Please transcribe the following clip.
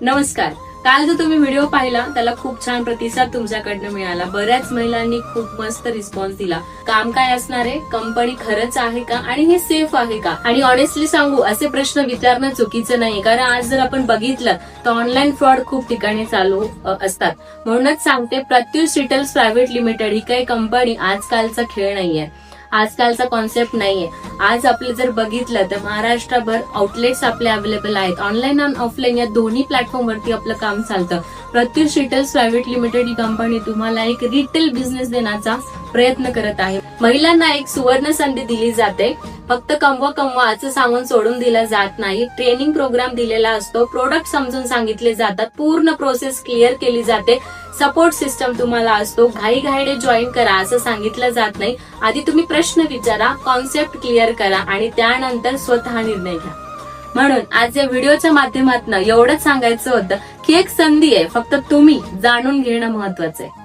नमस्कार. काल जो तुम्ही व्हिडिओ पाहिला त्याला खूप छान प्रतिसाद तुमच्याकडनं मिळाला. बऱ्याच महिलांनी खूप मस्त रिस्पॉन्स दिला. काम काय असणार आहे, कंपनी खरंच आहे का आणि हे सेफ आहे का. आणि ऑनेस्टली सांगू, असे प्रश्न विचारणं चुकीचं नाही, कारण आज जर आपण बघितलं तर ऑनलाईन फ्रॉड खूप ठिकाणी चालू असतात. म्हणूनच सांगते, प्रत्युष रिटेल्स प्रायव्हेट लिमिटेड ही काही कंपनी आजकालचा खेळ नाहीये, आजकालचा कॉन्सेप्ट नाहीये. आज आपले जर बघितलं तर महाराष्ट्रभर आउटलेट्स आपले अवेलेबल आहेत. ऑनलाईन आणि ऑफलाईन या दोन्ही प्लॅटफॉर्म वरती आपलं काम चालतं. प्रत्युष रिटेल्स प्रायव्हेट लिमिटेड ही कंपनी तुम्हाला एक रिटेल बिझनेस देण्याचा प्रयत्न करत आहे. महिलांना एक सुवर्ण संधी दिली जाते. फक्त कमवा असं सांगून सोडून दिलं जात नाही. ट्रेनिंग प्रोग्राम दिलेला असतो, प्रोडक्ट समजून सांगितले जातात, पूर्ण प्रोसेस क्लिअर केली जाते, सपोर्ट सिस्टम तुम्हाला असतो. घाईघाईने जॉईन करा असं सांगितलं जात नाही. आधी तुम्ही प्रश्न विचारा, कॉन्सेप्ट क्लिअर करा आणि त्यानंतर स्वतः निर्णय घ्या. म्हणून आज या व्हिडिओच्या माध्यमातून एवढंच सांगायचं होतं की एक संधी आहे, फक्त तुम्ही जाणून घेणं महत्वाचं आहे.